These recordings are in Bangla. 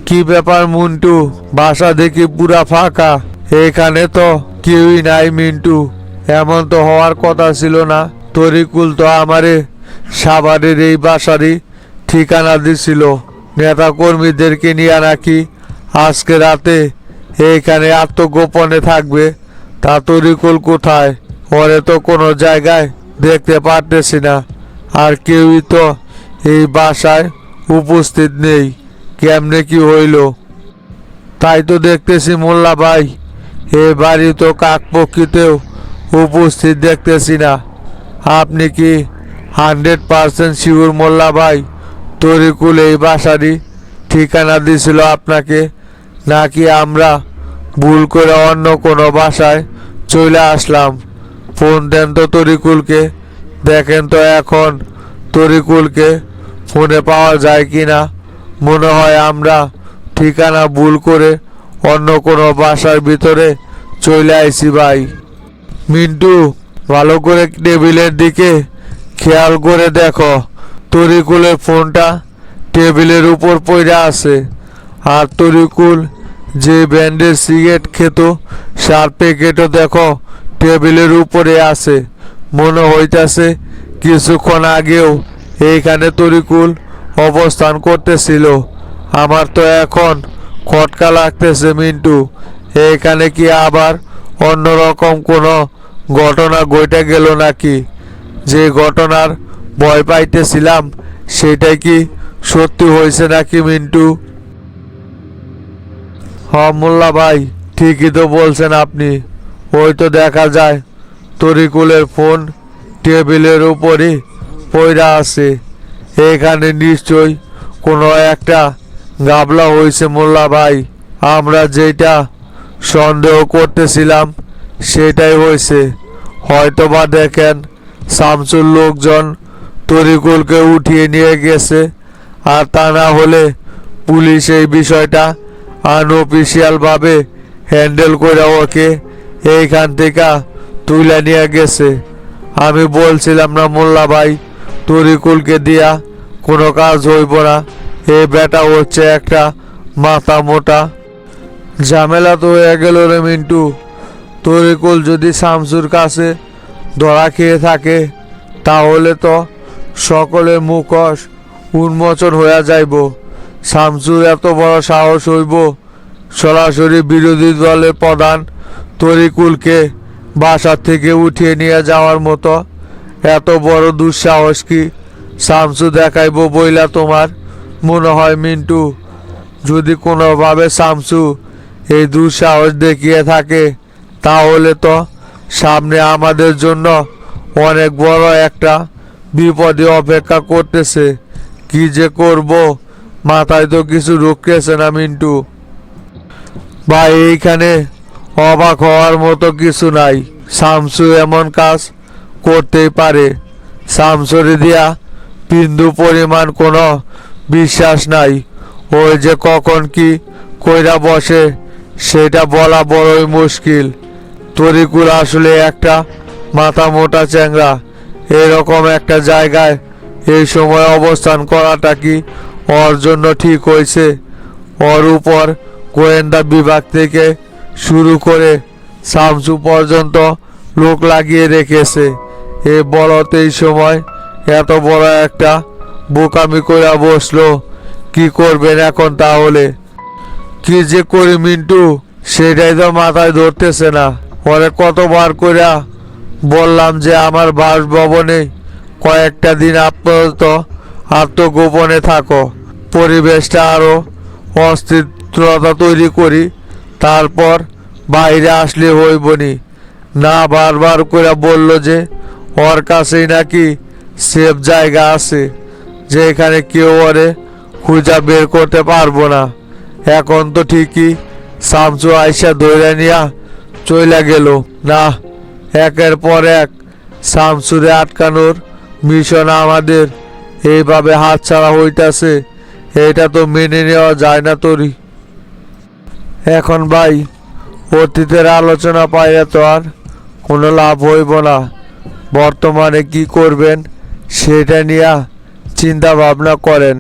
কি ব্যাপার মন্টু, বাসা দেখি পুরা ফাঁকা। এখানে তো কেউই নাই মিন্টু। এমন তো হওয়ার কথা ছিল না। তরিকুল তো আমারে সাভারের এই বাসারই ঠিকানা দিছিল। নেতা কর্মীদেরকে নিয়ে নাকি আজকে রাতে এইখানে আত্মগোপনে থাকবে। তা তরিকুল কোথায়? ওরে তো কোনো জায়গায় দেখতে পারতেছি না। আর কেউই তো এই বাসায় উপস্থিত নেই। কেমনে কি হইল? তাই তো দেখতেছি মোল্লা ভাই, এ বাড়ি তো কাকপক্ষিতেও উপস্থিত দেখতেছি না। আপনি কি 100% শিওর মোল্লা ভাই তরিকুল এই বাসারই ঠিকানা দিছিল আপনাকে, নাকি আমরা ভুল করে অন্য কোনো বাসায় চলে আসলাম? ফোন দেন তো তরিকুলকে, দেখেন তো এখন তরিকুলকে ফোনে পাওয়া যায় কি না। মনে হয় আমরা ঠিকানা ভুল করে অন্য কোনো বাসার ভিতরে চলে আইছি ভাই। মিন্টু, ভালো করে টেবিলের দিকে খেয়াল করে দেখো। তরিকুলের ফোনটা টেবিলের উপর পড়ে আছে। আর তরিকুল যে ব্র্যান্ডের সিগারেট খেত সার প্যাকেটও দেখো টেবিলের উপরে আছে। মনে হইতাছে কিছুক্ষণ আগেও এইখানে তরিকুল অবস্থান করতেছিল। আমার তো এখন খটকা লাগতেছে মিন্টু, এইখানে কি আবার অন্যরকম কোনো ঘটনা ঘটে গেল নাকি? যে ঘটনার ভয় পাইতেছিলাম সেটাই কি সত্যি হয়েছে নাকি মিন্টু? মোল্লা ভাই, ঠিকই তো বলছেন আপনি। ওই তো দেখা যায় তরিকুলের ফোন টেবিলের উপরই পড়া আছে। এখানে নিশ্চয়ই কোনো একটা গাবলা হয়েছে মোল্লা ভাই। আমরা যেটা সন্দেহ করতেছিলাম সেটাই হয়েছে। হয়তো বা দেখেন শামসুর লোকজন তরিকুলকে উঠিয়ে নিয়ে গেছে। আর তা না হলে পুলিশ এই বিষয়টা আনঅফিসিয়ালভাবে হ্যান্ডেল করে ওকে এইখান থেকে তুলে নিয়ে গেছে। আমি বলছিলাম না মোল্লা ভাই, তরিকুলকে দিয়া কোনো কাজ হইব না। এ বেটা হচ্ছে একটা মাথা মোটা। ঝামেলা তো হয়ে গেল রে মিন্টু। তরিকুল যদি শামসুর কাছে ধরা খেয়ে থাকে তাহলে তো সকলের মুখোশ উন্মোচন হয়ে যাইব। শামসুর এত বড় সাহস হইব সরাসরি বিরোধী দলের প্রধান তরিকুলকে বাসা থেকে উঠিয়ে নিয়ে যাওয়ার মতো এত বড় দুঃসাহস কি শামসু দেখাইব বইলা তোমার মনে হয় মিন্টু? যদি কোনোভাবে শামসু এই দুঃসাহস দেখিয়ে থাকে তাহলে তো সামনে আমাদের জন্য অনেক বড় একটা বিপদে অপেক্ষা করতেছে। কি যে করব মাথায় তো কিছু ঢুকতেছে না মিন্টু ভাই। এইখানে অবাক হওয়ার মতো কিছু নাই। শামসু এমন কাজ করতেই পারে। শামসুরে দিয়া বিন্দু পরিমাণ কোনো বিশ্বাস নাই। ওই যে কখন কি কইরা বসে সেটা বলা বড়ই মুশকিল। তরিকুল আসলে একটা মাথা মোটা চ্যাংরা। এরকম একটা জায়গায় এই সময় অবস্থান করাটা কি ওর জন্য ঠিক হয়েছে? ওর উপর গোয়েন্দা বিভাগ থেকে শুরু করে শামসু পর্যন্ত লোক লাগিয়ে রেখেছে। এ বলতে এই সময় এত বড় একটা বোকামি কইরা বসলো। কি করবেন এখন তাহলে? কি যে করি মিন্টু সেটাই তো মাথায় ধরতেছে না। পরে কতবার কইরা বললাম যে আমার বাসভবনে কয়েকটা দিন আপাতত আত্মগোপনে থাকো, পরিবেশটা আরো অস্থিরতা তৈরি করি, তারপর বাইরে আসলে হইবনি। না, বারবার করে বলল যে ওর কাছেই নাকি সেফ জায়গা আছে যেখানে কেউ ওরে খুঁজা বের করতে পারবো না। এখন তো ঠিকই শামসু আইসা ধরে নিয়া চইলা গেল। না, একের পর এক শামসুরে আটকানোর মিশন আমাদের এইভাবে হাতছাড়া হইতাছে। এটা তো মেনে নেওয়া যায় না তোরই। এখন ভাই অতীতের আলোচনা পাইয়া তো আর কোনো লাভ হইব না। বর্তমানে কি করবেন সেটা নিয়ে চিন্তা ভাবনা করেন।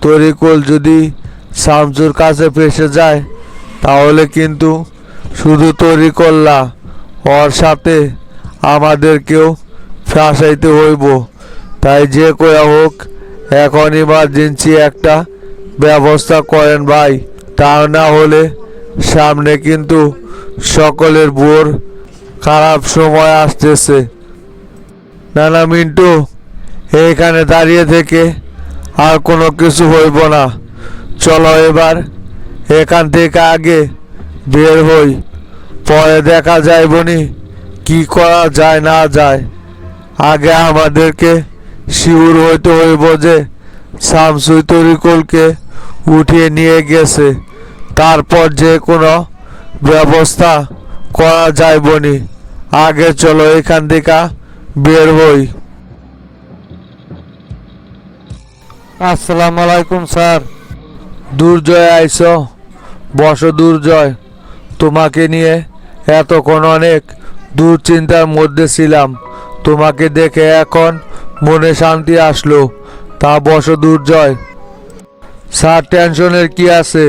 তরিকুল যদি শামসুর কাছে ফেসে যায় তাহলে কিন্তু শুধু তৈরি করলা, ওর সাথে আমাদেরকেও ফাঁসাইতে হইব। তাই যে কয়া হোক এখন ইমার্জেন্সি একটা ব্যবস্থা করেন ভাই, তা না হলে সামনে কিন্তু সকলের বোর খারাপ সময় আসতেছে। না না মিন্টু, এইখানে দাঁড়িয়ে থেকে আর কোনো কিছু হইব না, চলো এবার এখান থেকে আগে বের হই, পরে দেখা যাইবনি কি করা যায় না যায়। আগে আমাদেরকে শিওর হইতে হইব যে শামসুই তরিকুলকে উঠিয়ে নিয়ে গেছে, তারপর যে কোনো ব্যবস্থা করা যাইবনি। আগে চলো এখান থেকে বের হই। আসসালামু আলাইকুম স্যার। দুর্জয় আইছো, বসো দুর্জয়। তোমাকে নিয়ে এতক্ষণ অনেক দুশ্চিন্তার মধ্যে ছিলাম, তোমাকে দেখে এখন মনে শান্তি আসলো। তা বসো দুর্জয়। স্যার টেনশনের কি আছে,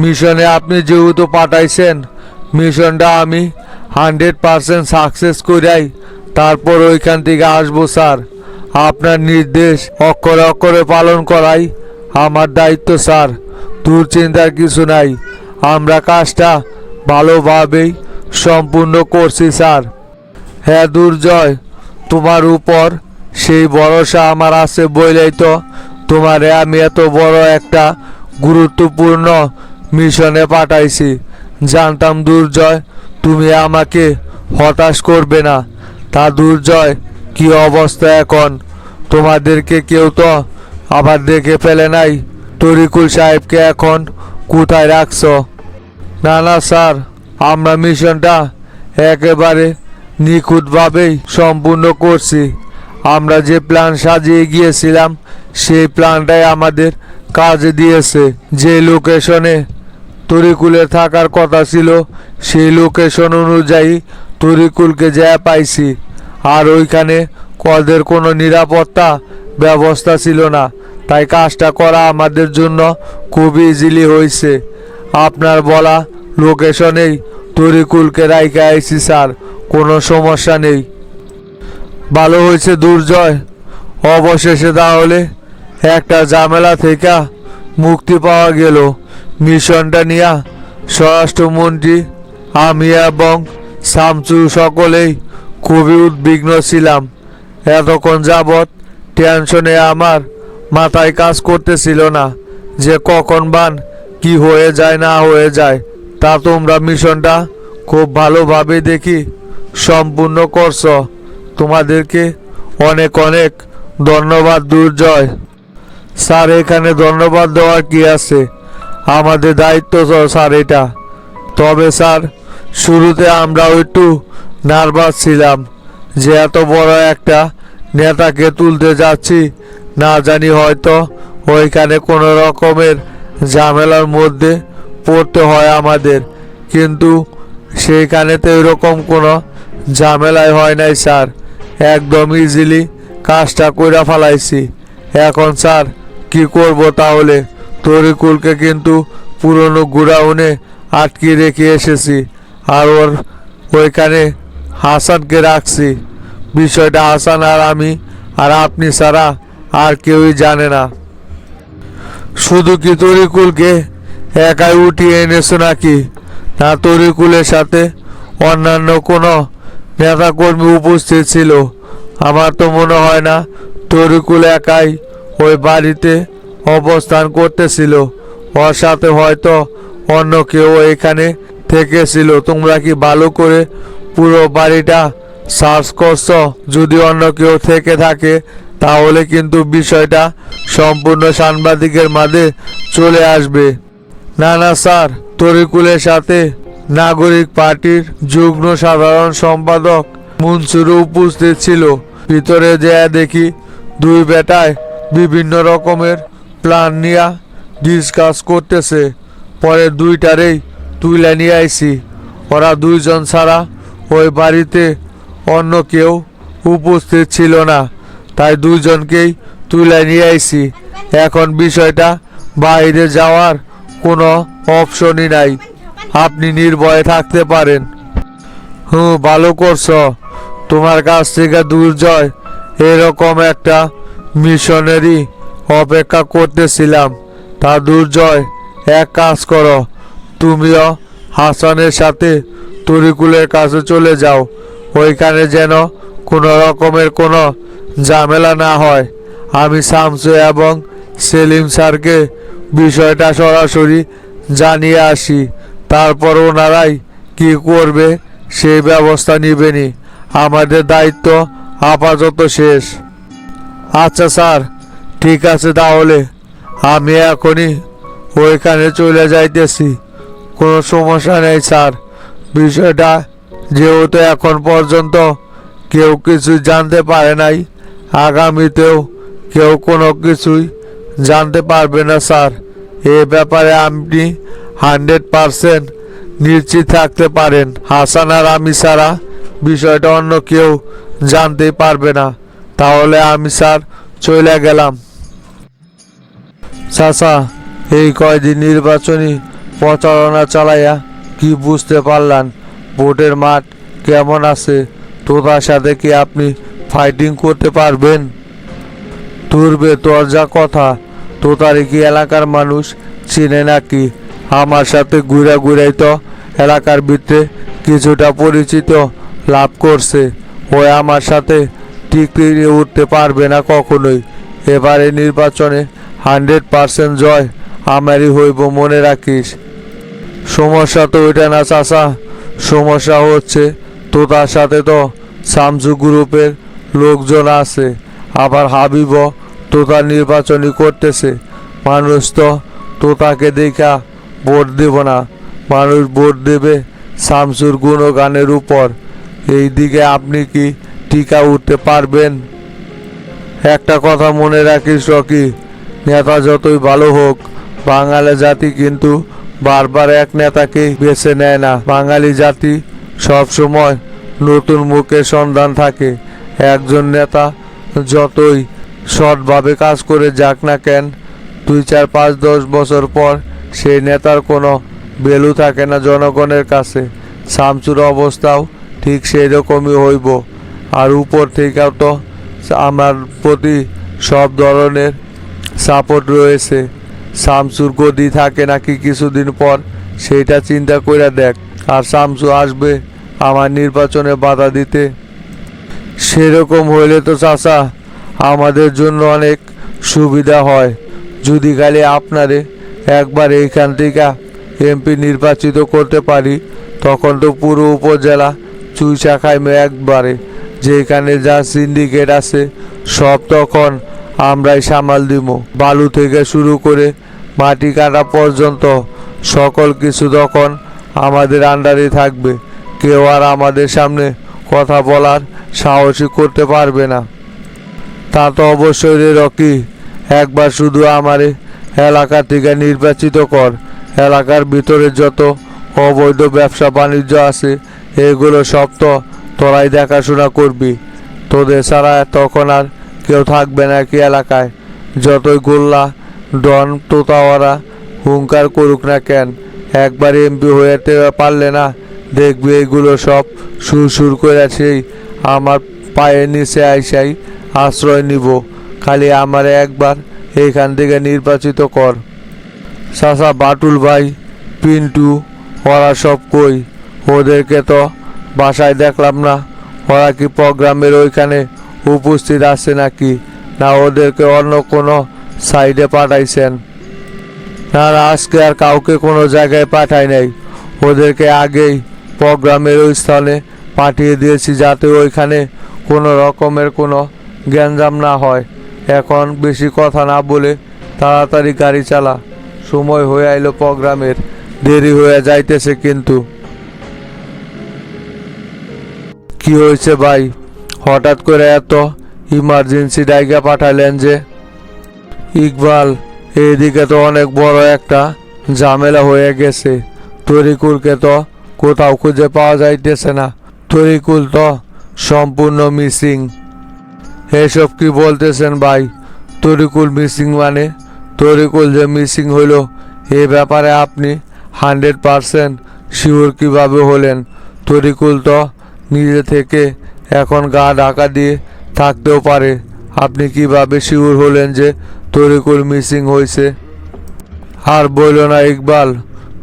মিশনে আপনি যেহেতু পাঠাইছেন, মিশনটা আমি 100% সাকসেস করাই তারপর ওইখান থেকে আসবো স্যার। আপনার নির্দেশ অক্ষরে অক্ষরে পালন করাই আমার দায়িত্ব স্যার, দুশ্চিন্তার কিছু নাই। আমরা কাজটা ভালোভাবেই সম্পূর্ণ করছি স্যার। হ্যাঁ দুর্জয়, তোমার উপর সেই ভরসা আমার আছে বলেই তো তোমারে আমি এত বড় একটা গুরুত্বপূর্ণ মিশনে পাঠাইছি। জানতাম দুর্জয় তুমি আমাকে হতাশ করবে না। তা দুর্জয়, কি অবস্থা এখন? তোমাদেরকে কেউ তো আবার দেখে ফেলে নাই? তরিকুল সাহেবকে এখন কোথায় রাখছো? না না স্যার, আমরা মিশনটা একেবারে নিখুঁতভাবেই সম্পূর্ণ করছি। আমরা যে প্ল্যান সাজিয়ে গিয়েছিলাম সেই প্ল্যানটাই আমাদের কাজে দিয়েছে। যে লোকেশনে তরিকুলের থাকার কথা ছিল সেই লোকেশন অনুযায়ী তরিকুলকে যা পাইছি। আর ওইখানে কদের কোনো নিরাপত্তা ব্যবস্থা ছিল না, তাই কাজটা করা আমাদের জন্য খুবই ইজিলি হয়েছে। আপনার বলা লোকেশনেই তরিকুলকে রাইখে আইছি স্যার, কোনো সমস্যা নেই। ভালো হয়েছে দুর্জয়, অবশেষে তাহলে একটা ঝামেলা থেকে মুক্তি পাওয়া গেল। মিশনটা নিয়ে স্বরাষ্ট্রমন্ত্রী, আমি এবং শামসু সকলেই খুবই উদ্বিগ্ন ছিলাম। এতক্ষণ যাবৎ টেনশনে আমার মাথায় কাজ করতেছিল না যে কখন বান কি হয়ে যায় না হয়ে যায়। তা তোমরা মিশনটা খুব ভালোভাবে দেখি সম্পূর্ণ করছো, তোমাদেরকে অনেক অনেক ধন্যবাদ দুর্জয়। স্যার এখানে ধন্যবাদ দেওয়ার কি আছে, আমাদের দায়িত্ব তো স্যার এটা। তবে স্যার শুরুতে আমরাও একটু নার্ভাস ছিলাম যে এত বড় একটা নেতাকে তুলতে যাচ্ছি, না জানি হয়তো ওইখানে কোনো রকমের ঝামেলার মধ্যে পড়তে হয় আমাদের। কিন্তু সেইখানে তো এরকম কোনো ঝামেলাই হয় নাই স্যার, একদম ইজিলি কাজটা কইরা ফেলাইছি। এখন স্যার কি করব তাহলে? তরিকুলকে কিন্তু পুরনো গোডাউনে আটকে রেখে এসেছি, আর ওর ওইখানে হাসানকে রাখছি। বিষয়টা হাসান আর আমি আর আপনি ছাড়া আর কেউই জানে না। শুধু কি তরিকুলকে একাই উঠিয়ে এনেছো নাকি, না তরিকুলের সাথে অন্যান্য কোনো নেতাকর্মী উপস্থিত ছিল? আমার তো মনে হয় না তরিকুল একাই ওই বাড়িতে অবস্থান করতেছিল, ওর সাথে হয়তো অন্য কেউ এখানে থেকেছিল। তোমরা কি ভালো করে পুরো বাড়িটা সার্চ করছো? যদি অন্য কেউ থেকে থাকে তাহলে কিন্তু বিষয়টা সম্পূর্ণ সাংবাদিকের মাঝে চলে আসবে। না না স্যার, তরিকুলের সাথে নাগরিক পার্টির যুগ্ম সাধারণ সম্পাদক মনসুরও উপস্থিত ছিল। ভিতরে যেয়ে দেখি দুই বেটায় বিভিন্ন রকমের প্ল্যান নিয়ে ডিসকাস করতেছে। পরে দুইটারেই তুলে নিয়ে আইছি। ওরা দুইজন ছাড়া ওই বাড়িতে অন্য কেউ উপস্থিত ছিল না, তাই দুইজনকেই তুলে নিয়ে আইছি। এখন বিষয়টা বাইরে যাওয়ার কোনো অপশনই নাই, আপনি নির্ভয়ে থাকতে পারেন। ভালো করছো। তোমার কাছ থেকে দুর্জয় এরকম একটা মিশনেরই অপেক্ষা করতেছিলাম। তা দুর্জয়, এক কাজ করো, তুমিও হাসানের সাথে তরিকুলের কাছে চলে যাও। ওইখানে যেন কোনো রকমের কোনো ঝামেলা না হয়। আমি শামসু এবং সেলিম স্যারকে বিষয়টা সরাসরি জানিয়ে আসি, তারপর ওনারাই কি করবে সেই ব্যবস্থা নিবেনি। আমাদের দায়িত্ব আপাতত শেষ। আচ্ছা স্যার, ঠিক আছে, তাহলে আমি এখনই ওইখানে চলে যাইতেছি। কোনো সমস্যা নেই স্যার। বিষয়টা যেহেতু এখন পর্যন্ত কেউ কিছু জানতে পারে নাই, আগামীতেও কেউ কোনো কিছুই জানতে পারবে না স্যার। এ ব্যাপারে আপনি 100% নিশ্চিত থাকতে পারেন। হাসান আর আমি ছাড়া বিষয়টা অন্য কেউ জানতে পারবে না। তাহলে আমি স্যার চলে গেলাম। চাচা, এই কয়দিন নির্বাচনী প্রচারণা চালাইয়া কি বুঝতে পারলাম? ভোটের মাঠ কেমন আছে? তোতার সাথে কি আপনি ফাইটিং করতে পারবেন? তুরবে তোর যা কথা, তোতারে কি এলাকার মানুষ চিনে নাকি? আমার সাথে ঘুরে ঘুরেই তো এলাকার ভিতরে কিছুটা পরিচিত লাভ করছে। ওই আমার সাথে টিকিয়ে উঠতে পারবে না কখনোই। এবারে নির্বাচনে 100% জয় আমারই হইব, মনে রাখিস। সমস্যা তো ওইটা না চাচা, সমস্যা হচ্ছে তোতার সাথে তো শামসু গ্রুপের লোকজন আছে, আবার হাবিবও তোতার নির্বাচনী করতেছে। মানুষ তো তোতাকে দেখা ভোট দেব না, মানুষ ভোট দেবে শামসুর গুণগানের উপর। এই দিকে আপনি কি টিকা উঠতে পারবেন? একটা কথা মনে রাখিস রকি, নেতা যতই ভালো হোক, বাঙালি জাতি কিন্তু বারবার এক নেতাকেই বেছে নেয় না। বাঙালি জাতি সবসময় নতুন মুখের সন্ধান থাকে। একজন নেতা যতই সৎভাবে কাজ করে যাক না কেন, 2, 4, 5, 10 বছর পর সেই নেতার কোনো ভ্যালু থাকে না জনগণের কাছে। শামসুর অবস্থাও ঠিক সেই রকমই হইব। আর উপর থেকেও তো আমার প্রতি সব ধরনের সাপোর্ট রয়েছে। শামসুর গদি থাকে নাকি কিছুদিন পর, সেইটা চিন্তা করে দেখ। আর শামসু আসবে আমার নির্বাচনে বাধা দিতে। সেরকম হইলে তো চাচা আমাদের জন্য অনেক সুবিধা হয়। যদি খালি আপনারে একবার এইখান থেকে এমপি নির্বাচিত করতে পারি, তখন তো পুরো উপজেলা চুইচা খাইমে একবারে। যেখানে যা সিন্ডিকেট আছে সব তখন আমরাই সামাল দিব। বালু থেকে শুরু করে মাটি কাটা পর্যন্ত সকল কিছু তখন আমাদের আন্ডারে থাকবে। কেউ আর আমাদের সামনে কথা বলার সাহসই করতে পারবে না। তা তো অবশ্যই রে রকি, একবার শুধু আমারে এলাকা থেকে নির্বাচিত কর। এলাকার ভিতরে যত অবৈধ ব্যবসা বাণিজ্য আছে এগুলো সব তো তোরাই দেখাশোনা করবি। তোদের ছাড়া তখন আর কেউ থাকবে না কি এলাকায়। যতই গোল্লা ডন তোতাওয়ারা হুঙ্কার করুক না কেন, একবার এমপি হয়েতে পারলে না, দেখবি এগুলো সব সুর করে সেই আমার পায়ের নিচে আইসাই আশ্রয় নিব। খালি আমারে একবার এইখান থেকে নির্বাচিত কর। চাচা, বাটুল ভাই, পিন্টু, ওরা সব কই? ওদেরকে তো বাসায় দেখলাম না। ওরা কি প্রোগ্রামের ওইখানে উপস্থিত আছে নাকি, না ওদেরকে অন্য কোনো সাইডে পাঠাইছেন? না না, আজকে আর কাউকে কোনো জায়গায় পাঠাই নাই। ওদেরকে আগেই প্রোগ্রামের ওই স্থানে পাঠিয়ে দিয়েছি, যাতে ওইখানে কোনো রকমের কোনো গ্যাঞ্জাম না হয়। এখন বেশি কথা না বলে তাড়াতাড়ি গাড়ি চালা, সময় হয়ে আইলো প্রোগ্রামের, দেরি হয়ে যাইতেছে কিন্তু। কি হয়েছে ভাই, হঠাৎ করে এত ইমার্জেন্সি ডাইগা পাঠালেন যে? ইকবাল, এইদিকে তো অনেক বড় একটা ঝামেলা হয়ে গেছে। তরিকুলকে তো কোথাও খুঁজে পাওয়া যাইতেছে না। তরিকুল তো সম্পূর্ণ মিসিং। এসব কি বলতেছেন ভাই? তরিকুল মিসিং মানে? তরিকুল যে মিসিং হইল এ ব্যাপারে আপনি 100% শিওর কিভাবে হলেন? তরিকুল তো নিজে থেকে এখন গা ঢাকা দিয়ে থাকতেও পারে, আপনি কিভাবে শিওর হলেন যে তরিকুল মিসিং হয়েছে? আর বইল না ইকবাল,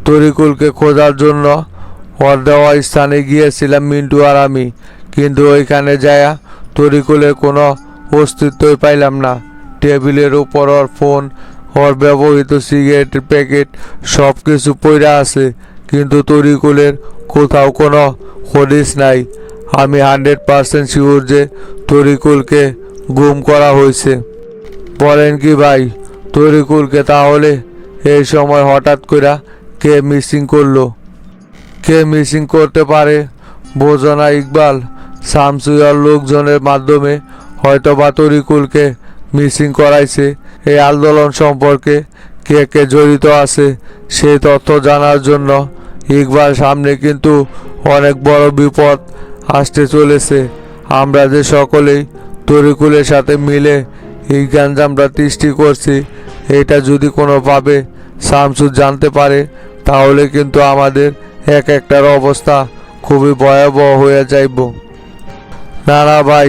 তরিকুলকে খোঁজার জন্য ওর দেওয়া স্থানে গিয়েছিলাম মিন্টু আর আমি, কিন্তু ওইখানে যায়া তরিকুলের কোনো অস্তিত্বই পাইলাম না। টেবিলের উপর ওর ফোন, ওর ব্যবহৃত সিগারেটের প্যাকেট সব কিছু পড়ে আছে, কিন্তু তরিকুলের কোথাও কোনো হদিস নাই। আমি 100% শিওর যে তরিকুলকে গুম করা হয়েছে। বলেন কি ভাই, তরিকুলকে তাহলে এই সময় হঠাৎ করে কে মিসিং করলো? কে মিসিং করতে পারে বোঝো না ইকবাল? শামসুয়ার লোকজনের মাধ্যমে হয়তো বা তরিকুলকে মিসিং করাইছে। এই আন্দোলন সম্পর্কে কে কে জড়িত আছে সেই তথ্য জানার জন্য ইকবাল সামনে কিন্তু অনেক বড় বিপদ আসতে চলেছে। আমরা যে সকলেই তরিকুলের সাথে মিলে এই গ্যাঞ্জামটা সৃষ্টি করছি, এটা যদি কোনোভাবে শামসু জানতে পারে তাহলে কিন্তু আমাদের এক একটার অবস্থা খুবই ভয়াবহ হয়ে যাইব। না না ভাই,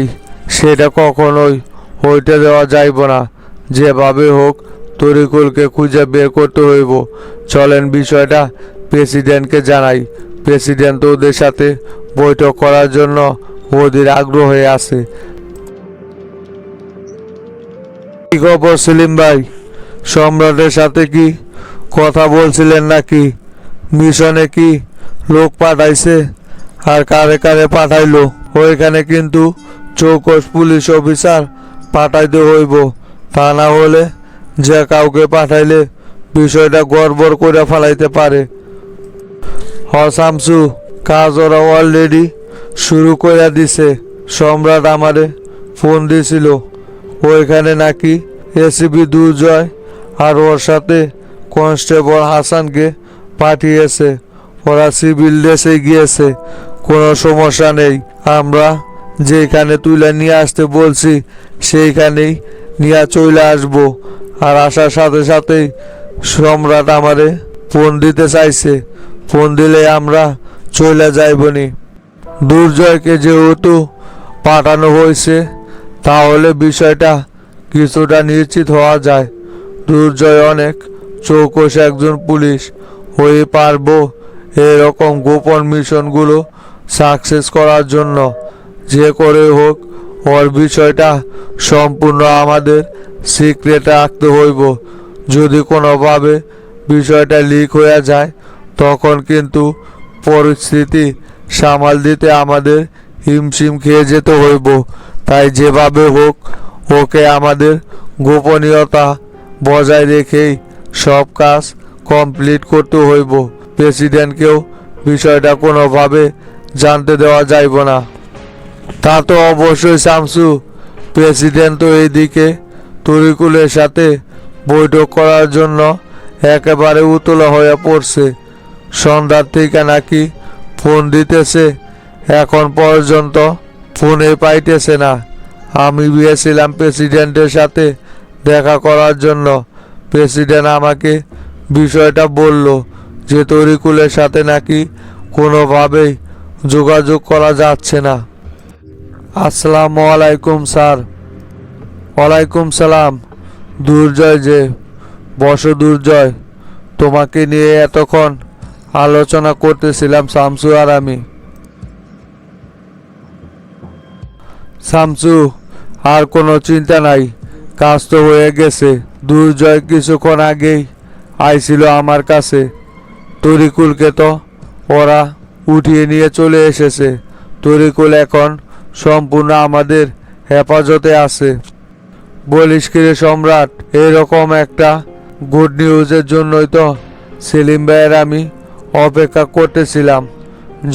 সেটা কখনোই হইতে দেওয়া যাইব না। যেভাবে হোক তরিকুলকে খুঁজে বের করতে হইব। চলেন বিষয়টা প্রেসিডেন্টকে জানাই। প্রেসিডেন্ট ওদের সাথে বৈঠক করার জন্য ওদের আগ্রহ হয়ে আছে। কি খবর সেলিম ভাই? সম্রাটের সাথে কি কথা বলছিলেন নাকি? মিশনে কি লোক পাঠাইছে? আর কারে কারে পাঠাইলো? ওইখানে কিন্তু চৌকস পুলিশ অফিসার পাঠাইতে হইব, তা না হলে যে কাউকে পাঠাইলে বিষয়টা গড়বড় করে ফেলাইতে পারে। শামসু, কাজ ওরা অলরেডি শুরু করে দিছে। সম্রাট আমারে ফোন দিছিল, ওইখানে নাকি এসিপি দুর্জয় আর ওর সাথে কনস্টেবল হাসানকে পাঠিয়েছে। ওরা সিভিল ড্রেসে গিয়েছে, কোনো সমস্যা নেই। আমরা যেখানে তুলে নিয়ে আসতে বলছি সেইখানেই নিয়ে চলে আসবো। আর আসার সাথে সাথেই সম্রাট আমারে ফোন দিতে চাইছে, ফোন দিলে আমরা চলে যাইবনি। দুর্জয়কে যেহেতু পাঠানো হয়েছে তাহলে বিষয়টা কিছুটা নিশ্চিত হওয়া যায়। দুর্জয় অনেক চৌকস একজন পুলিশ হয়ে পারবো এরকম গোপন মিশনগুলো সাকসেস করার জন্য। যে করে হোক ওর বিষয়টা সম্পূর্ণ আমাদের সিক্রেট রাখতে হইব। যদি কোনোভাবে বিষয়টা লিক হয়ে যায় তখন কিন্তু পরিস্থিতি সামাল দিতে আমাদের হিমশিম খেয়ে যেতে হইব। তাই যেভাবে হোক ওকে আমাদের গোপনীয়তা বজায় রেখেই সব কাজ কমপ্লিট করতে হইব। প্রেসিডেন্টকেও বিষয়টা কোনোভাবে জানতে দেওয়া যাইব না। তা তো অবশ্যই শামসু, প্রেসিডেন্ট তো এইদিকে তরিকুলের সাথে বৈঠক করার জন্য একেবারে উতলা হয়ে পড়ছে। সন্ধ্যার থেকে নাকি ফোন দিতেছে, এখন পর্যন্ত ফোনে পাইতেছে না। আমি গিয়েছিলাম প্রেসিডেন্টের সাথে দেখা করার জন্য। প্রেসিডেন্ট আমাকে বিষয়টা বলল যে তরিকুলের সাথে নাকি কোনোভাবেই যোগাযোগ করা যাচ্ছে না। আসসালামু আলাইকুম স্যার। ওয়ালাইকুম সালাম। দুর্জয় যে, বসো দুর্জয়। তোমাকে নিয়ে এতক্ষণ আলোচনা করতেছিলাম শামসু আর আমি। শামসু, আর কোনো চিন্তা নাই, কাজ তো হয়ে গেছে। দুর্জয় কিছুক্ষণ আগেই আইছিল আমার কাছে। তরিকুলকে তো ওরা উঠিয়ে নিয়ে চলে এসেছে। তরিকুল এখন সম্পূর্ণ আমাদের হেফাজতে আছে। বলিস কি রে সম্রাট, এরকম একটা গুড নিউজের জন্যই তো সেলিম ভাইয়ের আমি অপেক্ষা করতেছিলাম।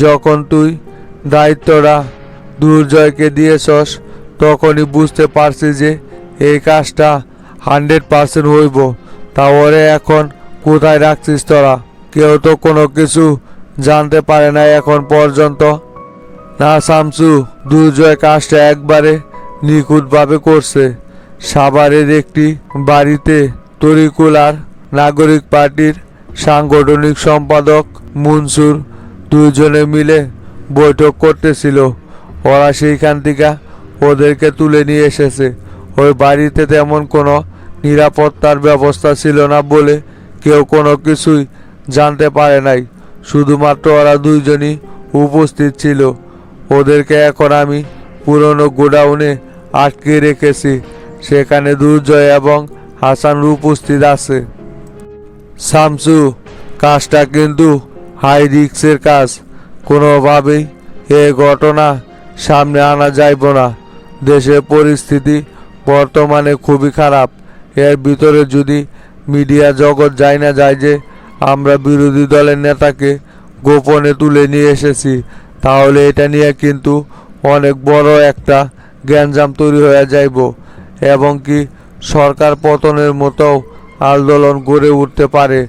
যখন তুই দায়িত্বটা দুর্জয়কে দিয়েছস তখনই বুঝতে পারছি যে এই কাজটা 100% হইব। তা ওরে এখন কোথায় রাখছিস তোরা? কেউ তো কোনো কিছু জানতে পারে না এখন পর্যন্ত। না শামসু, দুর্জয় কাজটা একবারে নিখুঁতভাবে করছে। সাভারের একটি বাড়িতে তরিকুল আর নাগরিক পার্টির সাংগঠনিক সম্পাদক মনসুর দুইজনে মিলে বৈঠক করতেছিল। ওরা সেইখান থেকে ওদেরকে তুলে নিয়ে এসেছে। ওই বাড়িতে তেমন কোনো নিরাপত্তার ব্যবস্থা ছিল না বলে কেউ কোনো কিছুই জানতে পারে নাই। শুধুমাত্র ওরা দুইজনই উপস্থিত ছিল। ওদেরকে এখন আমি পুরনো গোডাউনে আটকে রেখেছি। সেখানে দুর্জয় এবং হাসান উপস্থিত আছে। শামসু, কাজটা কিন্তু হাই রিস্কের কাজ। কোনোভাবেই এ ঘটনা সামনে আনা যাইব না। দেশের পরিস্থিতি বর্তমানে খুবই খারাপ। এর ভিতরে যদি মিডিয়া জগৎ যায় না যায় যে আমরা বিরোধী দলের নেতাকে গোপনে তুলে নিয়ে এসেছি, তাহলে এটা নিয়ে কিন্তু অনেক বড় একটা গ্যাঞ্জাম তৈরি হয়ে যাইব এবং কি সরকার পতনের মতো আন্দোলন গড়ে উঠতে পারে।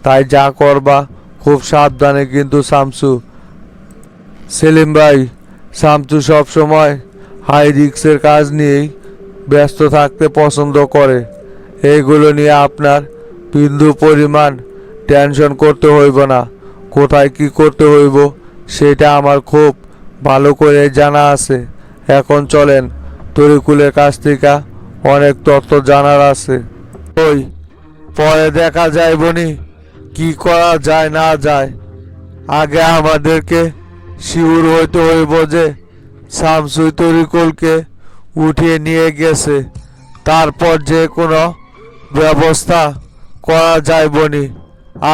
তাই যা করবা খুব সাবধানে কিন্তু শামসু। সেলিম ভাই, শামসু সবসময় হাই রিস্কের কাজ নিয়েই ব্যস্ত থাকতে পছন্দ করে। এইগুলো নিয়ে আপনার বিন্দু পরিমাণ টেনশন করতে হইব না। কোথায় কি করতে হইব সেটা আমার খুব ভালো করে জানা আছে। এখন চলেন, তরিকুলের কাছ থেকে অনেক তথ্য জানার আছে। ওই পরে দেখা যায় বনি কি করা যায় না যায়। আগে আমাদেরকে শিওর হইতে হইব যে শামসুই তরিকুলকে উঠিয়ে নিয়ে গেছে। তারপর যে কোনো ব্যবস্থা করা যায় বনি।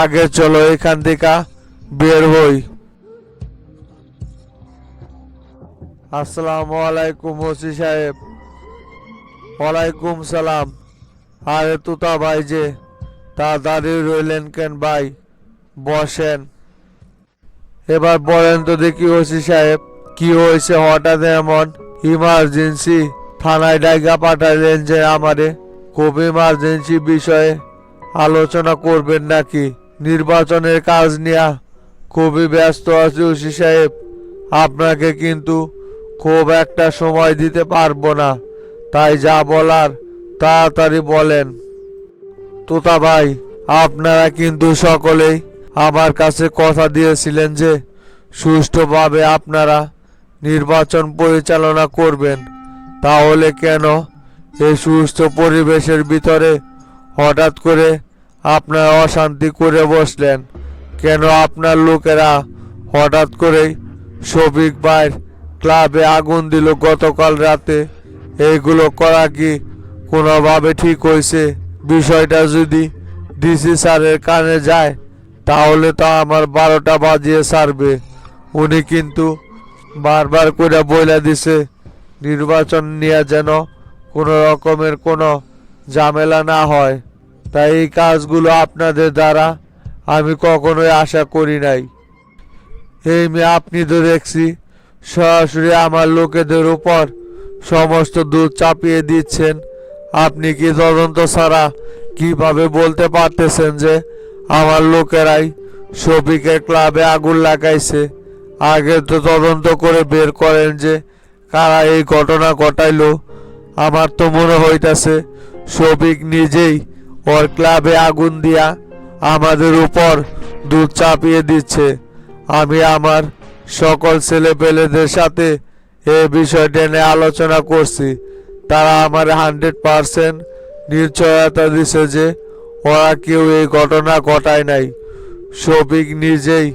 আগে চলো এখান থেকে বের হই। আসসালামু আলাইকুম ওসি সাহেব। ওয়ালাইকুম সালাম। আরে তুতা ভাই যে, তা দাঁড়িয়ে রইলেন কেন ভাই? বসেন। এবার বলেন তো দেখি ওসি সাহেব, কি হয়েছে হঠাৎ এমন ইমার্জেন্সি থানায় ডাইগা পাঠাইলেন যে? আমারে খুব ইমার্জেন্সি বিষয়ে আলোচনা করবেন নাকি? নির্বাচনের কাজ নিয়ে খুবই ব্যস্ত আছি ওসি সাহেব। আপনাকে কিন্তু খুব একটা সময় দিতে পারবো না। তাই যা বলার তাড়াতাড়ি বলেন। তোতা ভাই, আপনারা কিন্তু সকলেই আমার কাছে কথা দিয়েছিলেন যে সুষ্ঠুভাবে আপনারা নির্বাচন পরিচালনা করবেন। তাহলে কেন এই সুষ্ঠু পরিবেশের ভিতরে হঠাৎ করে আপনারা অশান্তি করে বসলেন? কেন আপনার লোকেরা হঠাৎ করেই শফিক ভাইয়ের ক্লাবে আগুন দিল গতকাল রাতে? এইগুলো করা কি কোনোভাবে ঠিক হয়েছে? বিষয়টা যদি ডিসি স্যারের কানে যায় তাহলে তো আমার 12টা বাজিয়ে ছাড়বে। উনি কিন্তু বারবার করে বইলা দিছে নির্বাচন নিয়ে যেন কোনো রকমের কোনো ঝামেলা না হয়। তাই এই কাজগুলো আপনাদের দ্বারা আমি কখনোই আশা করি নাই। এই মেয়ে, আপনি তো দেখছি সরাসরি আমার লোকেদের উপর সমস্ত দুধ চাপিয়ে দিচ্ছেন। আপনি কি তদন্ত ছাড়া কিভাবে বলতে পারতেছেন যে আমার লোকেরাই শফিকের ক্লাবে আগুন লাগাইছে? আগে তো তদন্ত করে বের করেন যে কারা এই ঘটনা ঘটাইলো। আমার তো মনে হইতাছে শফিক নিজেই ওর ক্লাবে আগুন দিয়া আমাদের উপর দুধ চাপিয়ে দিচ্ছে। আমি আমার সকল ছেলেপেলেদের সাথে এই বিষয়টা নিয়ে আলোচনা করছি। তারা আমার 100% নিশ্চয়তা দিছে যে ওরা কেউ এই ঘটনা ঘটায় নাই। শফিক নিজেই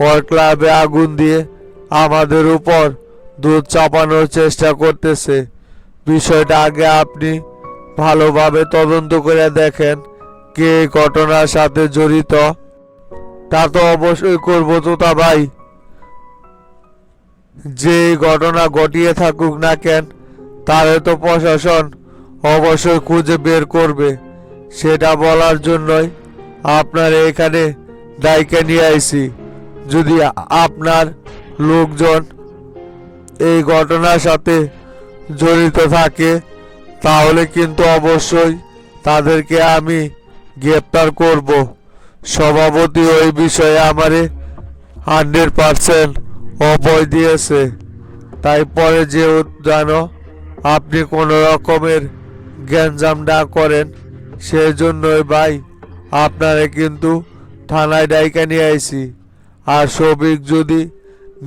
ওর ক্লাবে আগুন দিয়ে আমাদের উপর দুধ চাপানোর চেষ্টা করতেছে। বিষয়টা আগে আপনি ভালোভাবে তদন্ত করে দেখেন কে এই ঘটনার সাথে জড়িত। তা তো অবশ্যই করবো তোতা ভাই। যে ঘটনা ঘটিয়ে থাকুক না কেন তারে তো প্রশাসন অবশ্যই খুঁজে বের করবে। সেটা বলার জন্যই আপনার এখানে দায়িত্ব নিয়ে আইছি। যদি আপনার লোকজন এই ঘটনার সাথে জড়িত থাকে তাহলে কিন্তু অবশ্যই তাদেরকে আমি গ্রেপ্তার করব। সভাপতি ওই বিষয়ে আমারে 100% অভয় দিয়েছে। তাই পরে যে যেন আপনি কোনো রকমের গ্যাঞ্জাম না করেন সেই জন্যই ভাই আপনারে কিন্তু থানায় ডাইকা নিয়ে আইছি। আর শফিক যদি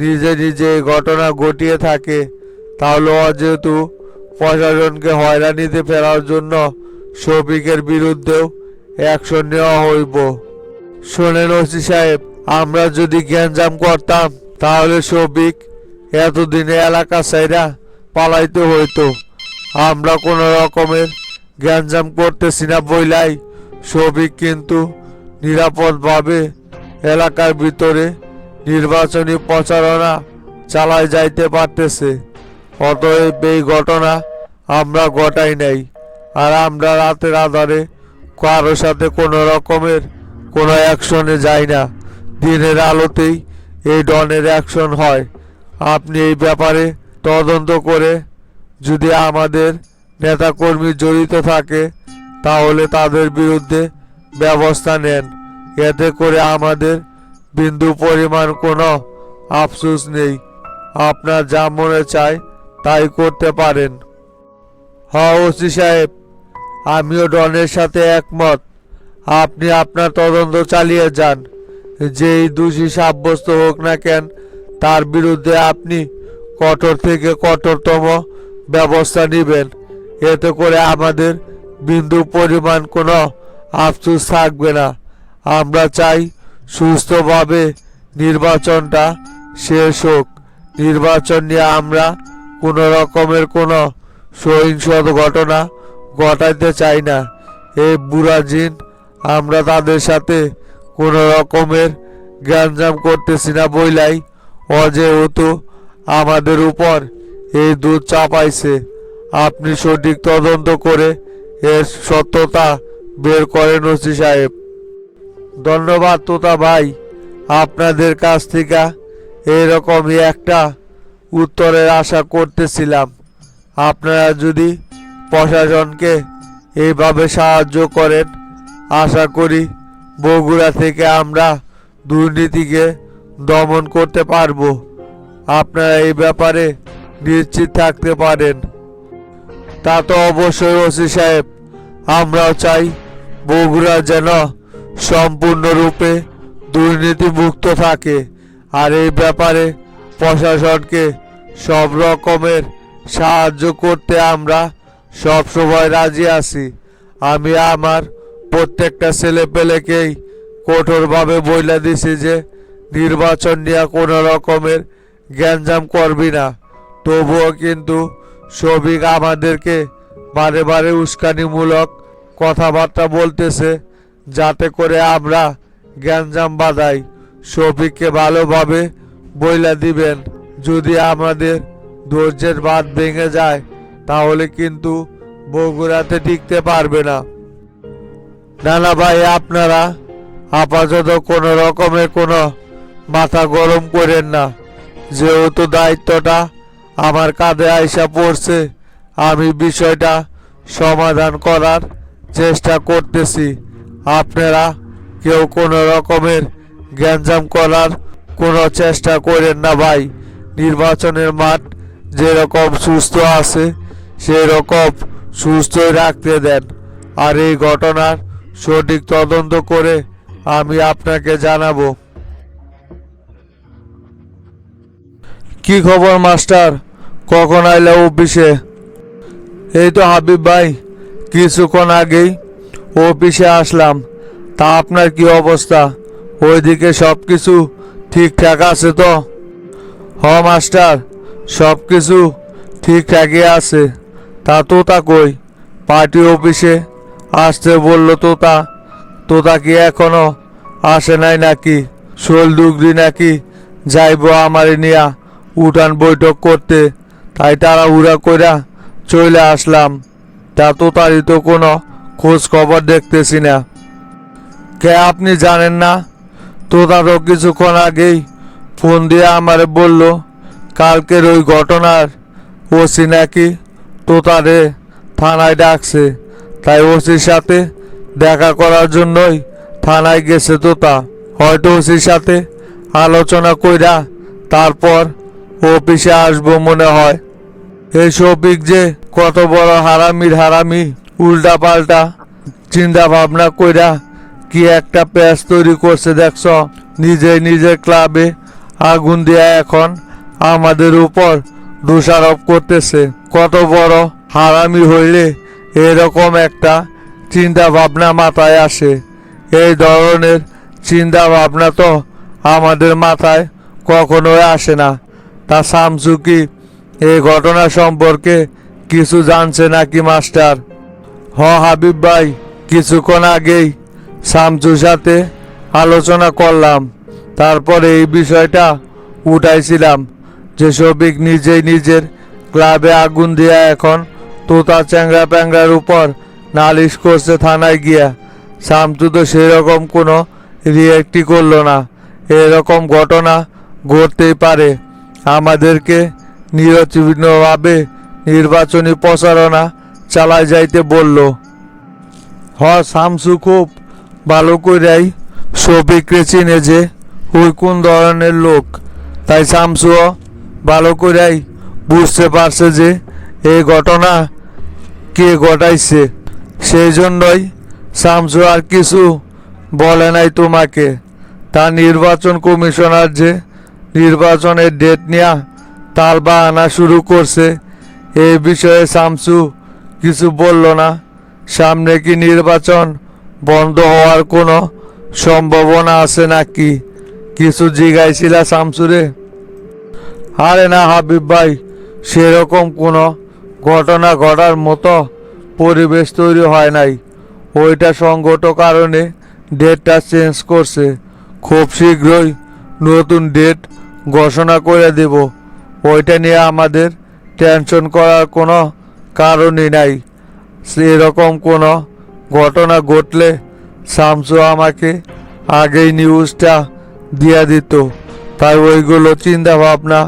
নিজে নিজে এই ঘটনা ঘটিয়ে থাকে তাহলে ও যেহেতু প্রশাসনকে হয়রানিতে ফেরার জন্য শফিকের বিরুদ্ধেও অ্যাকশন নেওয়া হইব। শোনেন ওসি সাহেব, আমরা যদি গ্যাঞ্জাম করতাম তাহলে শফিক এতদিনে এলাকা ছাইরা পালাইতে হইতো। আমরা কোনো রকমের গ্যাঞ্জাম করতেছি না বইলাই শফিক কিন্তু নিরাপদভাবে এলাকার ভিতরে নির্বাচনী প্রচারণা চালায় যাইতে পারতেছে। অতএব এই ঘটনা আমরা ঘটাই নাই। আর আমরা রাতের আধারে কারোর সাথে কোনো রকমের কোনো অ্যাকশনে যাই না। দিনের আলোতেই এই ডনের অ্যাকশন হয়। আপনি এই ব্যাপারে তদন্ত করে যদি আমাদের নেতাকর্মী জড়িত থাকে তাহলে তাদের বিরুদ্ধে ব্যবস্থা নেন। এতে করে আমাদের বিন্দু পরিমাণ কোনো আফসোস নেই। আপনার যা মনে চায় তাই করতে পারেন। হ্যাঁ ওসি সাহেব, আমিও ডনের সাথে একমত। আপনি আপনার তদন্ত চালিয়ে যান। যেই দোষী সাব্যস্ত হোক না কেন তার বিরুদ্ধে আপনি কঠোর থেকে কঠোরতম ব্যবস্থা নেবেন। এতে করে আমাদের বিন্দু পরিমাণ কোনো আফসোস থাকবে না। আমরা চাই সুস্থভাবে নির্বাচনটা শেষ হোক। নির্বাচন নিয়ে আমরা কোনো রকমের কোনো সহিংস ঘটনা ঘটাইতে চাই না। এই বুড়া জিন আমরা তাদের সাথে কোনো রকমের গ্যাঞ্জাম করতেছি না বইলাই অযেহেতু আমাদের উপর এই দুধ চাপাইছে। আপনি সঠিক তদন্ত করে এর সত্যতা বের করেন ওসি সাহেব। ধন্যবাদ তোতা ভাই, আপনাদের কাছ থেকে এইরকমই একটা উত্তরের আশা করতেছিলাম। আপনারা যদি প্রশাসনকে এইভাবে সাহায্য করেন আশা করি বগুড়া থেকে আমরা দুর্নীতিকে দমন করতে পারবো। আপনারা এই ব্যাপারে নিশ্চিত থাকতে পারেন। তা তো অবশ্যই ওসি সাহেব, আমরাও চাই বগুড়া যেন সম্পূর্ণরূপে দুর্নীতিমুক্ত থাকে। আর এই ব্যাপারে প্রশাসনকে সব রকমের সাহায্য করতে আমরা সবসময় রাজি আছি। আমি আমার প্রত্যেকটা ছেলেপেলেকেই কঠোরভাবে বইলা দিছি যে নির্বাচন নিয়ে কোনো রকমের গ্যাঞ্জাম করবি না। তবুও কিন্তু শফিক আমাদেরকে বারে বারে উস্কানিমূলক কথাবার্তা বলতেছে যাতে করে আমরা গ্যাঞ্জাম বাঁধাই। শফিককে ভালোভাবে বইলা দিবেন, যদি আমাদের ধৈর্যের বাঁধ ভেঙে যায় তাহলে কিন্তু বগুড়াতে টিকতে পারবে না। নানা ভাই, আপনারা আপাতত কোনো রকমের কোনো মাথা গরম করেন না। যেহেতু দায়িত্বটা আমার কাঁধে আইসা পড়ছে, আমি বিষয়টা সমাধান করার চেষ্টা করতেছি। আপনারা কেউ কোনো রকমের গ্যাঞ্জাম করার কোনো চেষ্টা করেন না ভাই। নির্বাচনের মাঠ যেরকম সুস্থ আছে সেই রকম সুস্থই রাখতে দেন। আর এই ঘটনার সঠিক তদন্ত করে আমি আপনাকে জানাবো। কি খবর মাস্টার, কখন আইলা অফিসে? এই তো হাবিব ভাই, কিছুক্ষণ আগেই অফিসে আসলাম। তা আপনার কি অবস্থা? ওইদিকে সব কিছু ঠিকঠাক আছে তো? হ মাস্টার, সব কিছু ঠিকঠাকই আছে। তা তোতা কই? পার্টি অফিসে আসতে বললো তোতা। তোতা কি এখনো আসে নাই নাকি? শোলডুগরি নাকি যাইব আমারে নিয়া উঠান বৈঠক করতে, তাই তাড়াহুড়া কইরা চলে আসলাম। তা তোতারই তো কোনো খোঁজ খবর দেখতেছি না। কে আপনি জানেন না? তোতা তো কিছুক্ষণ আগেই ফোন দিয়ে আমারে বলল কালকের ওই ঘটনার ওসি নাকি তোতারে থানায় ডাকছে। তাই ওসির সাথে দেখা করার জন্যই থানায় গেছে তোতা। হয়তো ওসির সাথে আলোচনা কইরা তারপর অফিসে আসবো মনে হয়। এই শফিক যে কত বড় হারামির হারামি, উল্টা পাল্টা চিন্তা ভাবনা কইরা কি একটা প্যাচ তৈরি করছে দেখছ। নিজের ক্লাবে আগুন দিয়া এখন আমাদের উপর দোষারোপ করতেছে। কত বড় হারামি হইলে এরকম একটা চিন্তা ভাবনা মাথায় আসে। এই ধরনের চিন্তা ভাবনা তো আমাদের মাথায় কখনোই আসে না। তা শামসু কি এই ঘটনা সম্পর্কে কিছু জানছে নাকি মাস্টার? হাবিব ভাই, কিছুক্ষণ আগেই শামসুর সাথে আলোচনা করলাম, তারপরে এই বিষয়টা উঠাইছিলাম যে শফিক নিজেই নিজের ক্লাবে আগুন দিয়া এখন তোতা চ্যাংরা প্যাংরার উপর নালিশ করছে থানায় গিয়া। শামসু তো সেরকম কোনো রিয়েক্টই করলো না। এরকম ঘটনা ঘটতেই পারে। আমাদেরকে নিরচিহ্নভাবে নির্বাচনী প্রচারণা চালায় যাইতে বলল। শামসু খুব ভালো কইরাই শফিককে চিনে যে ওই কোন ধরনের লোক। তাই শামসুও ভালো কইরাই বুঝতে পারছে যে এই ঘটনা কে ঘটাইছে। সেই জন্যই শামসু আর কিছু বলে নাই তোমাকে। তা নির্বাচন কমিশনার যে নির্বাচনের ডেট নেওয়া তার বাহানা শুরু করছে, এই বিষয়ে শামসু কিছু বলল না। সামনে কি নির্বাচন বন্ধ হওয়ার কোনো সম্ভাবনা আছে নাকি কিছু জিজ্ঞাইছিলা শামসুরে? আরে না হাবিব ভাই, সেরকম কোনো ঘটনা ঘটার মতো পরিবেশ তৈরি হয় নাই। ওইটা সঙ্গত কারণে ডেটটা চেঞ্জ করছে। খুব শীঘ্রই নতুন ডেট ঘোষণা করে দেব। ওইটা নিয়ে আমাদের টেনশন করার কোনো কারণই নাই। সেরকম কোনো ঘটনা ঘটলে শামসু আমাকে আগেই নিউজটা দিয়ে দিত। তাই ওইগুলো চিন্তা ভাবনা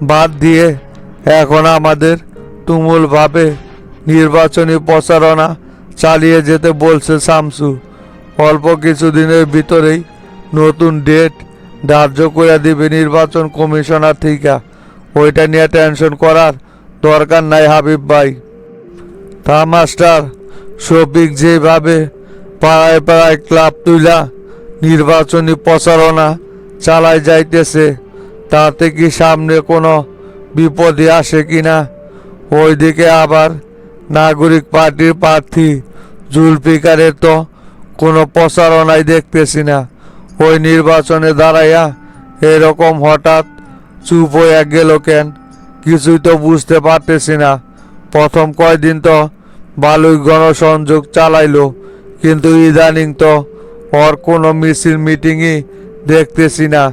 বাদ দিয়ে এখন আমাদের তুমুলভাবে নির্বাচনী প্রচারণা চালিয়ে যেতে বলছে শামসু। অল্প কিছুদিনের ভিতরেই নতুন ডেট ধার্য করে দিবে নির্বাচন কমিশনার থেকে। ওইটা নিয়ে টেনশন করার দরকার নাই হাবিব ভাই। তা মাস্টার, শফিক যেভাবে পাড়ায় পাড়ায় ক্লাব তুইলা নির্বাচনী প্রচারণা চালায় যাইতেছে, তাতে কি সামনে কোনো বিপদে আসে কিনা? ওইদিকে আবার নাগরিক পার্টির প্রার্থী জুলফিকারের তো কোনো প্রচারণাই দেখতেছি না। ওই নির্বাচনে দাঁড়াইয়া এরকম হঠাৎ চুপ হইয়া গেল কেন, কিছুই তো বুঝতে পারতেছি না। প্রথম কয়দিন তো ভালোই গণসংযোগ চালাইলো, কিন্তু ইদানিং তো ওর কোনো মিছিল মিটিংই দেখতেছি না।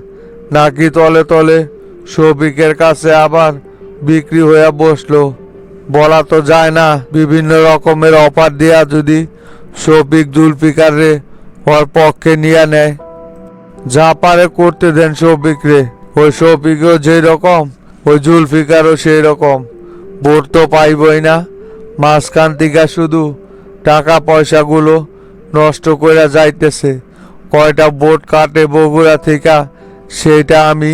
নাকি তলে তলে শফিকের কাছে আবার বিক্রি হইয়া বসলো, বলা তো যায় না। বিভিন্ন রকমের অফার দেয়া যদি শফিক জুলফিকারে ওর পক্ষে নিয়ে নেয়, যা পারে করতে দেন শফিক রে। ওই শফিকও যেই রকম, ওই জুলফিকারও সেই রকম। ভোট তো পাইবই না, মাঝখান থেকে শুধু টাকা পয়সাগুলো নষ্ট করে যাইতেছে। কয়টা ভোট কাটে বগুড়া থেকে সেইটা আমি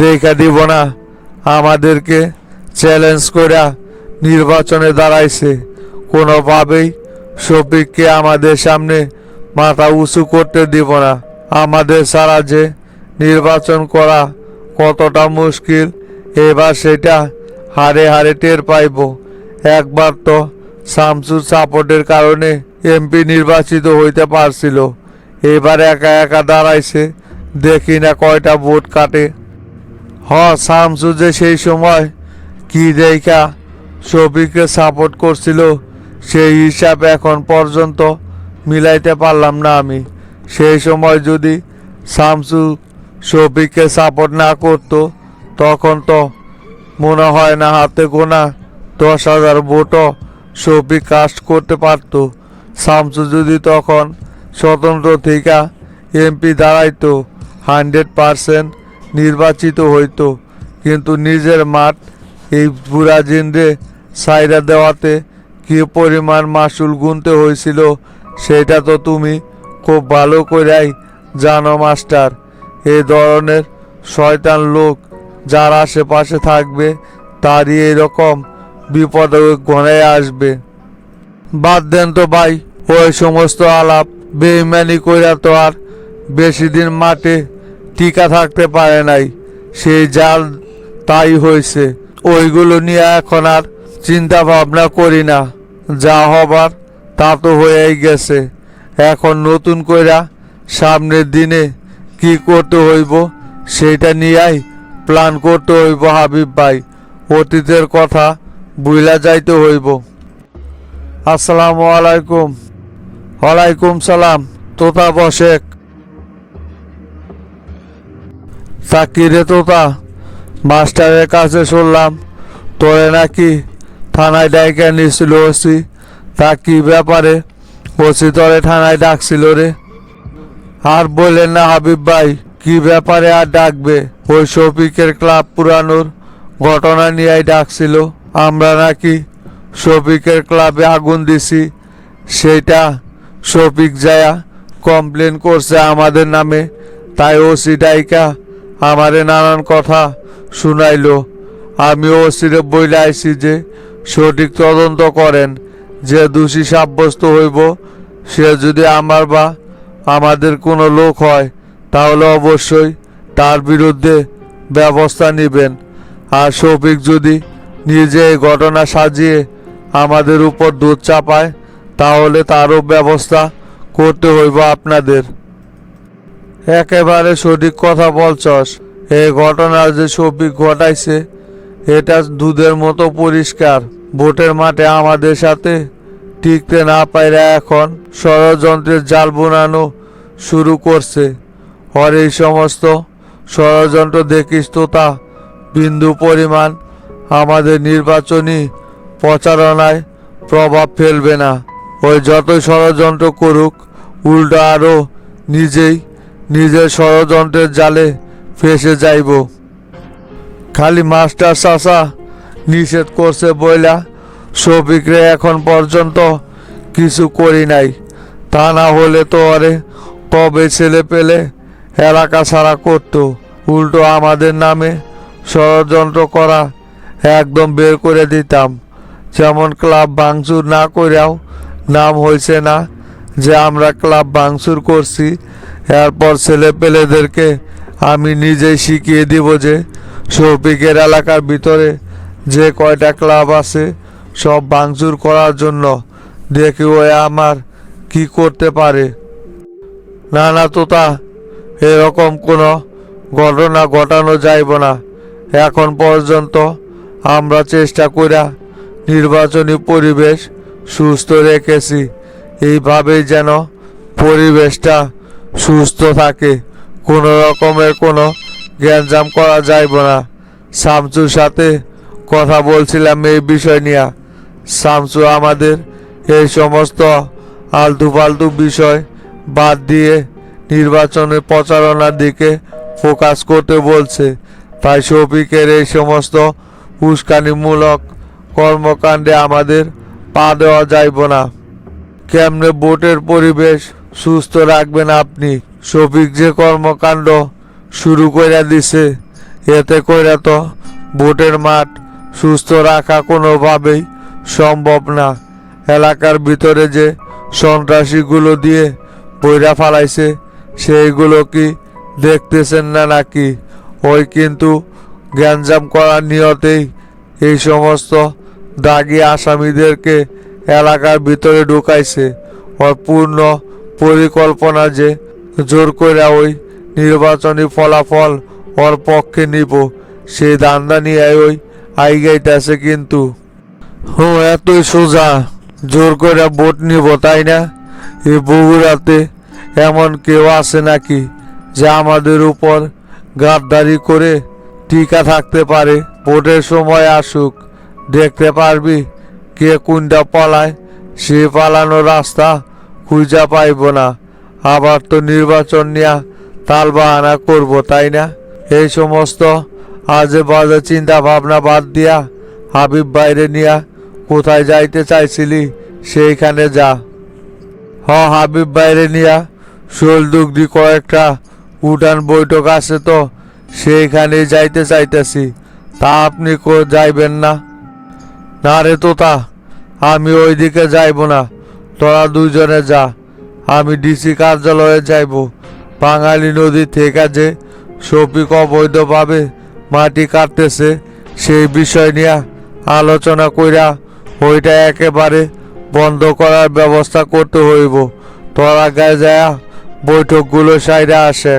দেখা দিব না। আমাদেরকে চ্যালেঞ্জ করে নির্বাচনে দাঁড়াইছে। কোনোভাবেই শফিককে আমাদের সামনে মাথা উঁচু করতে দিব না। আমাদের ছাড়া যে নির্বাচন করা কতটা মুশকিল এবার সেটা হারে হারে টের পাইব। একবার তো শামসুর সাপোর্টের কারণে এমপি নির্বাচিত হইতে পারছিল, এবার একা একা দাঁড়াইছে, দেখি না কয়টা ভোট কাটে। শামসু যে সেই সময় কি দেখা শফিককে সাপোর্ট করছিল সেই হিসাব এখন পর্যন্ত মিলাইতে পারলাম না আমি। সেই সময় যদি শামসু শফিককে সাপোর্ট না করতো, তখন তো মনে হয় না হাতে গোনা 10,000 ভোটও শফিক কাস্ট করতে পারতো। শামসু যদি তখন স্বতন্ত্র থেকে এমপি দাঁড়াইতো, 100% নির্বাচিত হইতো। কিন্তু নিজের মাঠ এই বুড়া জিনরে সাইরা দেওয়াতে কি পরিমাণ মাসুল গুনতে হয়েছিল সেটা তো তুমি খুব ভালো করেই জানো মাস্টার। এই ধরনের শয়তান লোক যার আশেপাশে থাকবে তারই এরকম বিপদ ঘনায় আসবে। বাদ দেন তো ভাই, ওই সমস্ত আলাপ বেইমানি কইরা তো আর বেশি দিন মাঠে টিকা থাকতে পারে নাই। সেই জাল তাই হয়েছে। ওইগুলো নিয়ে এখন আর চিন্তা ভাবনা করি না। যা হবার তা তো হয়েই গেছে। এখন নতুন কইরা সামনের দিনে কি করতে হইব সেইটা নিয়েই প্ল্যান করতে হইব হাবিব ভাই। অতীতের কথা ভুলা যাইতে হইব। আসসালামু আলাইকুম। ওয়ালাইকুম সালাম। তোতা বসেক। চাকিরে তোতা, মাস্টারের কাছে শুনলাম তোরে নাকি থানায় ডাইকা নিছিল ওসি। তা কি ব্যাপারে ওসি তোরে থানায় ডাকছিল রে? আর বললেন না হাবিব ভাই, কি ব্যাপারে আর ডাকবে? ওই শফিকের ক্লাব পুরানোর ঘটনা নিয়েই ডাকছিল। আমরা নাকি শফিকের ক্লাবে আগুন দিছি, সেইটা শফিক যায়া কমপ্লেন করছে আমাদের নামে। তাই ওসি ডাইকা আমারে নানান কথা শুনাইলো। আমি ওসিরে বইলে আইছি যে সঠিক তদন্ত করেন। যে দোষী সাব্যস্ত হইব সে যদি আমার বা আমাদের কোনো লোক হয় তাহলে অবশ্যই তার বিরুদ্ধে ব্যবস্থা নেবেন। আর শফিক যদি নিজে এই ঘটনা সাজিয়ে আমাদের উপর দুধ চাপায় তাহলে তারও ব্যবস্থা করতে হইব আপনাদের। একেবারে সঠিক কথা বলছস। এই ঘটনা যে শফিক ঘটাইছে এটা দুধের মতো পরিষ্কার। ভোটের মাঠে আমাদের সাথে টিকতে না পাইরা এখন ষড়যন্ত্রের জাল বোনানো শুরু করছে। আর এই সমস্ত ষড়যন্ত্র দেখিস তো তা বিন্দু পরিমাণ আমাদের নির্বাচনী প্রচারণায় প্রভাব ফেলবে না। ওই যতই ষড়যন্ত্র করুক উল্টো আরও নিজেই নিজের ষড়যন্ত্রের জালে ফেসে যাইব। খালি মাস্টার চাচা নিষেধ করছে বইলা শফিকরে এখন পর্যন্ত কিছু করি নাই। তা না হলে তো আরে কবে ছেলে পেলে এলাকা ছাড়া করতো। উল্টো আমাদের নামে ষড়যন্ত্র করা একদম বের করে দিতাম। যেমন ক্লাব ভাঙচুর না করেও নাম হয়েছে না যে আমরা ক্লাব ভাঙচুর করছি। এরপর ছেলে পেলেদেরকে আমি নিজেই শিখিয়ে দিব যে শফিকের এলাকার ভিতরে যে কয়টা ক্লাব আছে সব ভাঙচুর করার জন্য। দেখি ওই আমার কি করতে পারে। না না তোতা, এরকম কোনো ঘটনা ঘটানো যাইব না। এখন পর্যন্ত আমরা চেষ্টা কইরা নির্বাচনী পরিবেশ সুস্থ রেখেছি। এইভাবেই যেন পরিবেশটা সুস্থ থাকে। কোনো রকমের কোনো গ্যাঞ্জাম করা যাইব না। শামসুর সাথে কথা বলছিলাম এই বিষয় নিয়ে। শামসু আমাদের এই সমস্ত আলতু ফালতু বিষয় বাদ দিয়ে নির্বাচনের প্রচারণার দিকে ফোকাস করতে বলছে। তাই শফিকের এই সমস্ত উস্কানিমূলক কর্মকাণ্ডে আমাদের পা দেওয়া যাইব না। কেমনে ভোটের পরিবেশ সুস্থ রাখবেন আপনি? শফিক যে কর্মকাণ্ড শুরু করে দিছে এতে কইরা তো ভোটের মাঠ সুস্থ রাখা কোনোভাবেই সম্ভব না। এলাকার ভিতরে যে সন্ত্রাসীগুলো দিয়ে বইরা ফালাইছে সেইগুলো কি দেখতেছেন না নাকি? ওই কিন্তু গ্যাঞ্জাম করার নিয়তেই এই সমস্ত দাগি আসামিদেরকে এলাকার ভিতরে ঢুকাইছে। ওর পূর্ণ পরিকল্পনা যে জোর করে ওই নির্বাচনী ফলাফল ওর পক্ষে নিব সেই ধান্দা নিয়ে ওই আইগাইতেছে। কিন্তু এতই সোজা জোর করে ভোট নিব তাই না? এই বগুড়াতে এমন কেউ আছে নাকি যে আমাদের উপর গাদ্দারি করে টিকা থাকতে পারে? ভোটের সময় আসুক, দেখতে পারবি কে কোনটা পালায়। সে পালানোর রাস্তা খুঁজা পাইব না। আবার তো নির্বাচন নিয়ে তাল বাহানা করব তাই না? এই সমস্ত আজে বাজে চিন্তা ভাবনা বাদ দিয়া হাবিব বাইরে নিয়া কোথায় যাইতে চাইছিলি সেইখানে যা। হাবিব বাইরে নিয়া শোলদুগদি কয়েকটা উঠান বৈঠক আছে তো সেইখানে যাইতে চাইতেছি। তা আপনি যাইবেন না? না রে তোতা, আমি ওইদিকে যাইব না। তোরা দুজনে যা, আমি ডিসি কার্যালয়ে যাইব। বাঙালি নদী থেকে যে শফিক অবৈধভাবে মাটি কাটতেছে সেই বিষয় নিয়ে আলোচনা কইরা ওইটা একেবারে বন্ধ করার ব্যবস্থা করতে হইব। তোরা গায়ে যায় বৈঠকগুলো সাইরা আসে।